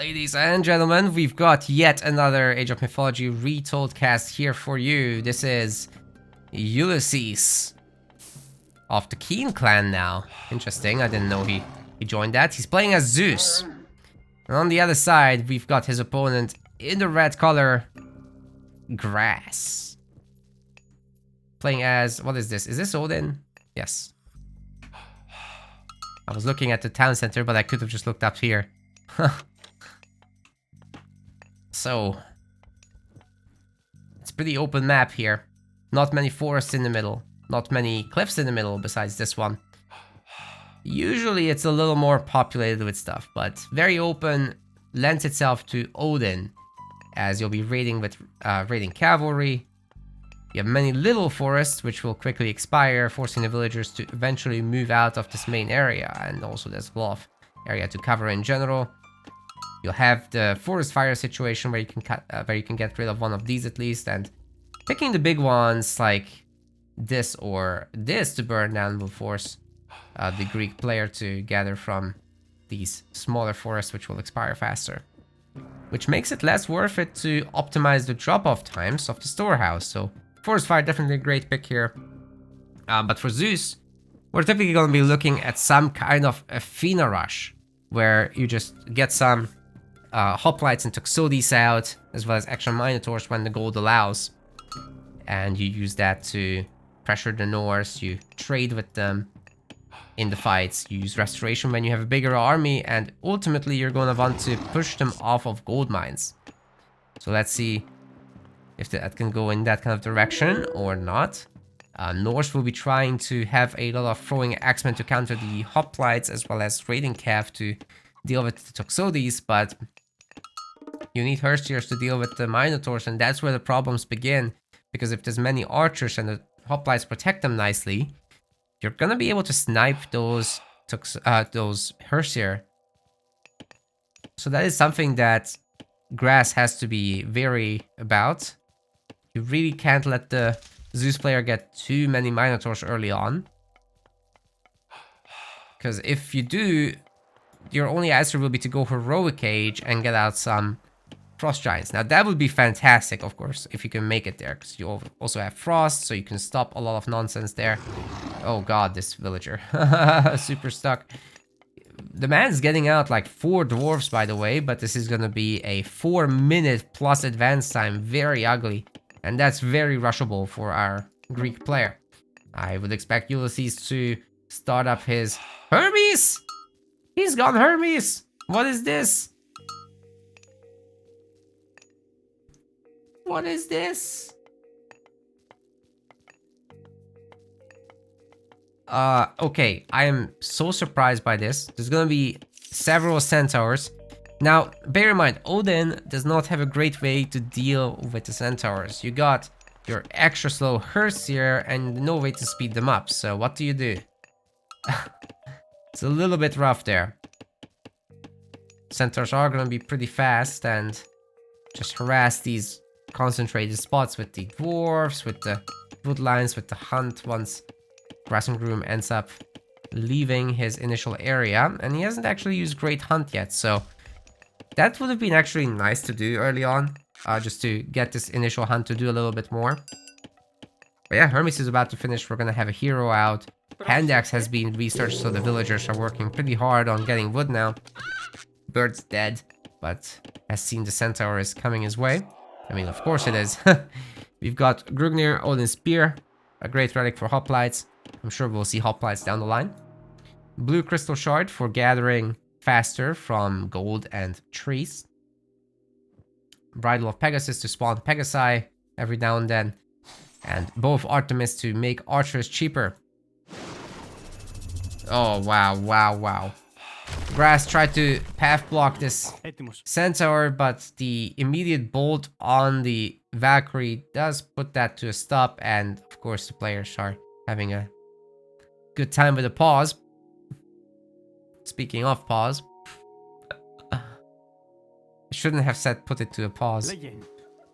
Ladies and gentlemen, we've got yet another Age of Mythology Retold cast here for you. This is Ulysses of the Keen clan now. Interesting, I didn't know he joined that. He's playing as Zeus. And on the other side, we've got his opponent in the red color, Grass. Playing as, what is this? Is this Odin? Yes. I was looking at the town center, but I could have just looked up here. So, it's a pretty open map here. Not many forests in the middle. Not many cliffs in the middle besides this one. Usually it's a little more populated with stuff, but very open, lends itself to Odin, as you'll be raiding with raiding cavalry. You have many little forests which will quickly expire, forcing the villagers to eventually move out of this main area, and also there's a lot of area to cover in general. You'll have the forest fire situation where you can get rid of one of these at least, and picking the big ones like this or this to burn down will force the Greek player to gather from these smaller forests which will expire faster. Which makes it less worth it to optimize the drop-off times of the storehouse, so forest fire definitely a great pick here. But for Zeus, we're typically going to be looking at some kind of Athena rush, where you just get some hoplites and Toxotes out, as well as extra Minotaurs when the gold allows. And you use that to pressure the Norse, you trade with them in the fights, you use restoration when you have a bigger army, and ultimately you're going to want to push them off of gold mines. So let's see if that can go in that kind of direction or not. Norse will be trying to have a lot of throwing axemen to counter the hoplites, as well as raiding cav to deal with the Toxotes, but you need Herstiers to deal with the Minotaurs, and that's where the problems begin. Because if there's many archers and the hoplites protect them nicely, you're gonna be able to snipe those Herstier. So that is something that Grass has to be wary about. You really can't let the Zeus player get too many Minotaurs early on. Because if you do, your only answer will be to go Heroic Age and get out some Frost Giants. Now that would be fantastic, of course, if you can make it there, because you also have Frost, so you can stop a lot of nonsense there. Oh god, this villager. Super stuck. The man's getting out like 4 dwarves, by the way, but this is gonna be a 4-minute plus advance time. Very ugly. And that's very rushable for our Greek player. I would expect Ulysses to start up his Hermes! He's gone Hermes! What is this? What is this? Okay, I am so surprised by this. There's gonna be several centaurs. Now, bear in mind, Odin does not have a great way to deal with the centaurs. You got your extra slow Herstier and no way to speed them up, so what do you do? It's a little bit rough there. Centaurs are gonna be pretty fast and just harass these concentrated spots with the dwarves, with the woodlines, with the hunt once Grass and Groom ends up leaving his initial area. And he hasn't actually used Great Hunt yet, so that would have been actually nice to do early on, just to get this initial hunt to do a little bit more. But yeah, Hermes is about to finish. We're gonna have a hero out. Hand axe has been researched, so the villagers are working pretty hard on getting wood now. Bird's dead, but has seen the centaur is coming his way. I mean, of course it is. We've got Grugnir, Odin's Spear, a great relic for hoplites. I'm sure we'll see hoplites down the line. Blue Crystal Shard for gathering faster from gold and trees. Bridle of Pegasus to spawn Pegasi every now and then. And Bow of Artemis to make archers cheaper. Oh, wow, wow, wow. Grass tried to path block this Centaur, but the immediate bolt on the Valkyrie does put that to a stop, and of course the players are having a good time with a pause. Speaking of pause, I shouldn't have said put it to a pause.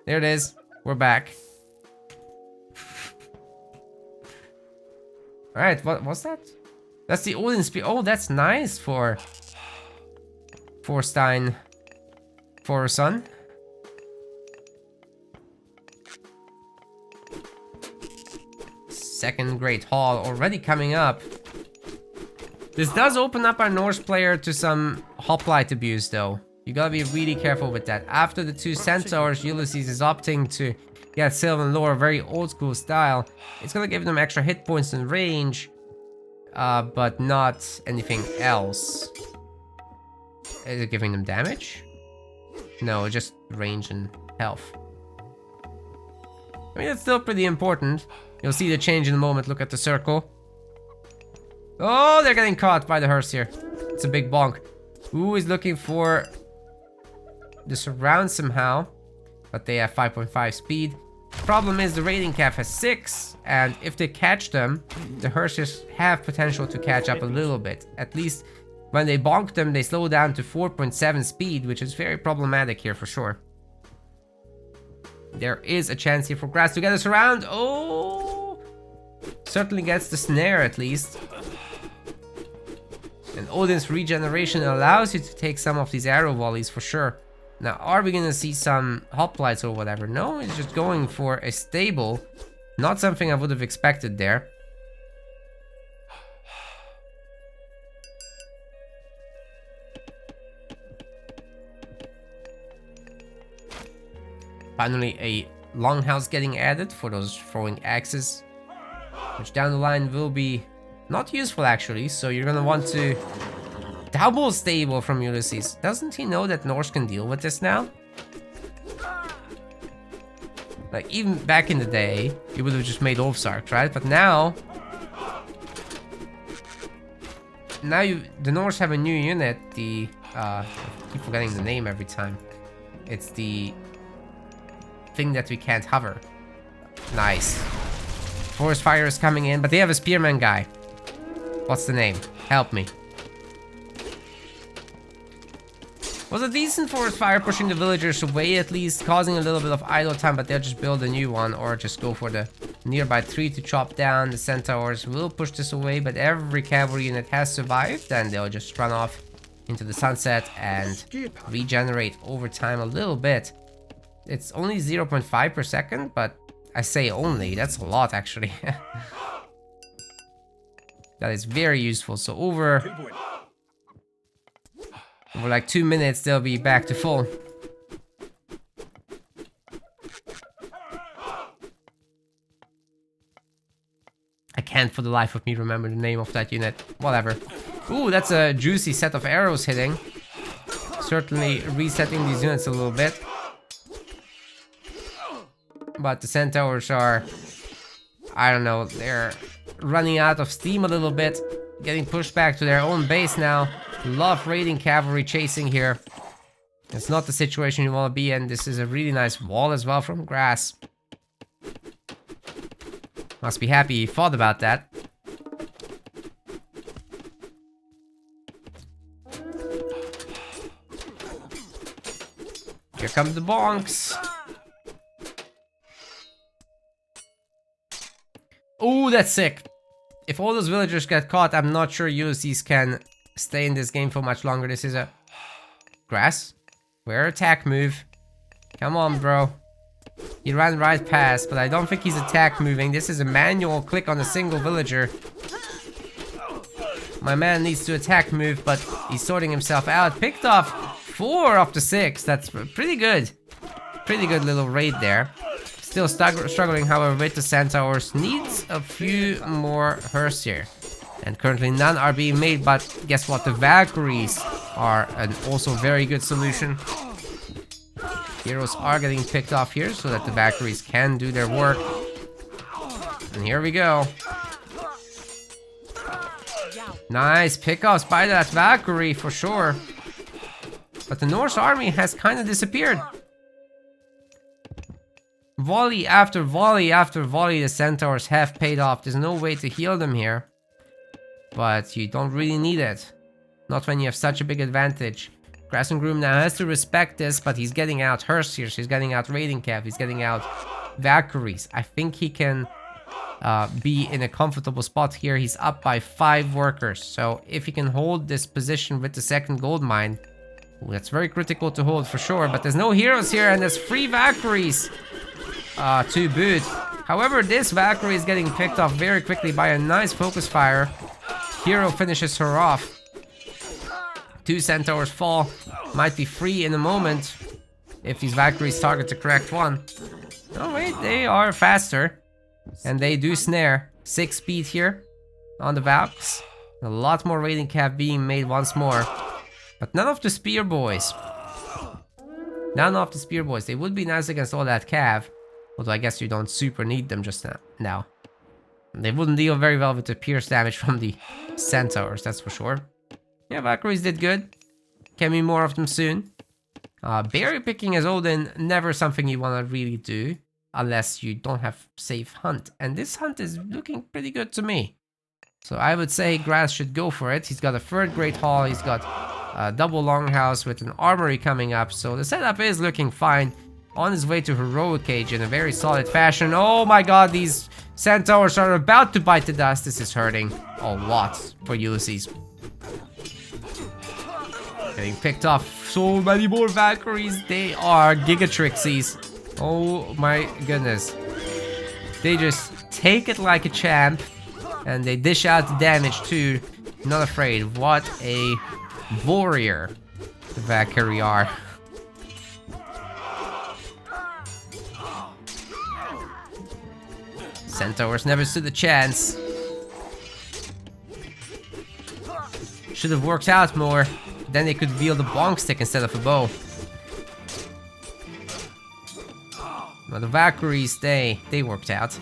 There it is, we're back. Alright, what's that? That's the Odin Spear. Oh, that's nice for Stein. for our son. Second Great Hall already coming up. This does open up our Norse player to some hoplite abuse though. You gotta be really careful with that. After the two Centaurs, Ulysses is opting to get Sylvan Lore, very old school style. It's gonna give them extra hit points and range, but not anything else. Is it giving them damage? No, just range and health. I mean, it's still pretty important. You'll see the change in a moment. Look at the circle. Oh, they're getting caught by the hearse here. It's a big bonk. Ooh, is looking for the surround somehow, but they have 5.5 speed. Problem is the raiding calf has 6, and if they catch them, the hearses have potential to catch up a little bit. At least when they bonk them, they slow down to 4.7 speed, which is very problematic here for sure. There is a chance here for Grass to get us around. Oh, certainly gets the snare at least. And Odin's regeneration allows you to take some of these arrow volleys for sure. Now, are we gonna see some hoplites or whatever? No, he's just going for a stable. Not something I would have expected there. Finally, a longhouse getting added for those throwing axes, which down the line will be not useful actually. So you're gonna want to double stable from Ulysses. Doesn't he know that Norse can deal with this now? Like, even back in the day, he would have just made Ulfsark, right? But now the Norse have a new unit. The I keep forgetting the name every time. It's the thing that we can't hover. Nice. Forest fire is coming in, but they have a spearman guy. What's the name? Help me. Was a decent forest fire, pushing the villagers away at least, causing a little bit of idle time, but they'll just build a new one or just go for the nearby tree to chop down. The centaurs will push this away, but every cavalry unit has survived, and they'll just run off into the sunset and regenerate over time a little bit. It's only 0.5 per second, but I say only, that's a lot actually. That is very useful. So over like 2 minutes, they'll be back to full. I can't for the life of me remember the name of that unit. Whatever. Ooh, that's a juicy set of arrows hitting. Certainly resetting these units a little bit. But the centaurs are, I don't know, they're running out of steam a little bit. Getting pushed back to their own base now. Love raiding cavalry chasing here. It's not the situation you want to be in. This is a really nice wall as well from Grass. Must be happy he thought about that. Here come the bonks. Oh, that's sick. If all those villagers get caught, I'm not sure Ulysses can stay in this game for much longer. This is a Grass. Where attack move? Come on, bro. He ran right past, but I don't think he's attack moving. This is a manual click on a single villager. My man needs to attack move, but he's sorting himself out. Picked off 4 of the 6. That's pretty good. Pretty good little raid there. Still struggling, however, with the centaurs. Needs a few more hearse here. And currently none are being made, but guess what? The Valkyries are an also very good solution. Heroes are getting picked off here so that the Valkyries can do their work. And here we go. Nice pickups by that Valkyrie for sure. But the Norse army has kind of disappeared. Volley after volley after volley, the centaurs have paid off. There's no way to heal them here. But you don't really need it. Not when you have such a big advantage. Grass and Groom now has to respect this, but he's getting out Hersiers, he's getting out Raiding Cav, he's getting out Valkyries. I think he can be in a comfortable spot here. He's up by 5 workers. So if he can hold this position with the second gold mine, Ooh, that's very critical to hold for sure, but there's no heroes here, and there's 3 Valkyries to boot. However, this Valkyrie is getting picked off very quickly by a nice focus fire. Hero finishes her off. 2 Centaurs fall. Might be free in a moment if these Valkyries target the correct one. Oh wait, they are faster. And they do snare. 6 speed here on the Valks. A lot more raiding cap being made once more. But none of the spear boys. None of the spear boys. They would be nice against all that cav. Although I guess you don't super need them just now. They wouldn't deal very well with the pierce damage from the Centaurs, that's for sure. Yeah, Valkyries did good. Can be more of them soon. Berry picking as Odin, never something you want to really do. Unless you don't have safe hunt. And this hunt is looking pretty good to me. So I would say Grass should go for it. He's got a 3rd Great Hall. He's got a double Longhouse with an armory coming up. So the setup is looking fine. On his way to Heroic Age in a very solid fashion. Oh my god, these Centaurs are about to bite the dust. This is hurting a lot for Ulysses. Getting picked off so many more Valkyries. They are Gigatrixies. Oh my goodness. They just take it like a champ. And they dish out the damage too. Not afraid. What a warrior the Valkyrie are. Centaurs never stood a chance. Should have worked out more. Then they could wield a bonk stick instead of a bow. But the Valkyries, they worked out.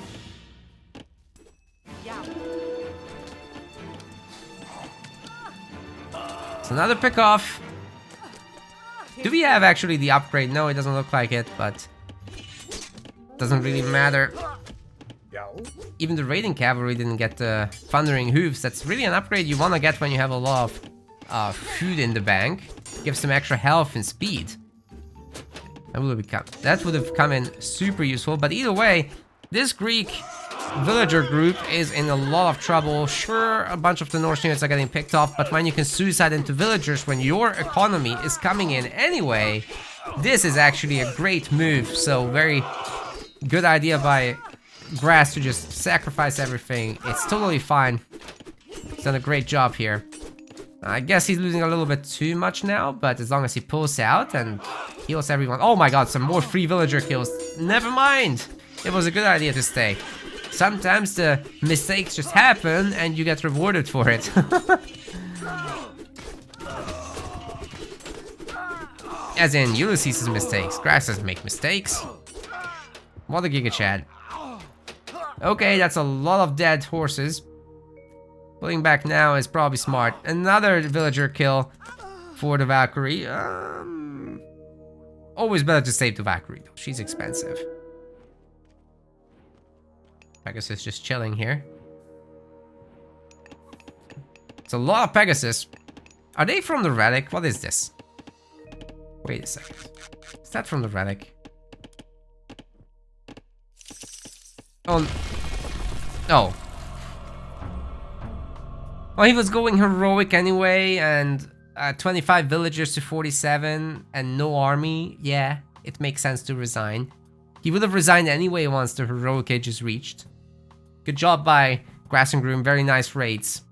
It's another pick off. Do we have actually the upgrade? No, it doesn't look like it, but doesn't really matter. Even the raiding cavalry didn't get the thundering hooves. That's really an upgrade you want to get when you have a lot of food in the bank. Gives some extra health and speed. That would have come in super useful. But either way, this Greek villager group is in a lot of trouble. Sure, a bunch of the Norse units are getting picked off, but when you can suicide into villagers when your economy is coming in anyway, this is actually a great move. So very good idea by Grass to just sacrifice everything. It's totally fine. He's done a great job here. I guess he's losing a little bit too much now, but as long as he pulls out and heals everyone. Oh my god, some more free villager kills. Never mind. It was a good idea to stay. Sometimes the mistakes just happen and you get rewarded for it. As in Ulysses' mistakes. Grass doesn't make mistakes. What a Giga Chad. Okay, that's a lot of dead horses. Pulling back now is probably smart. Another villager kill for the Valkyrie. Always better to save the Valkyrie though. She's expensive. Pegasus just chilling here. It's a lot of Pegasus. Are they from the relic? What is this? Wait a second. Is that from the relic? Oh. Oh. Well, he was going heroic anyway, and 25 villagers to 47 and no army. Yeah, it makes sense to resign. He would have resigned anyway once the heroic age is reached. Good job by Grass and Groom, very nice raids.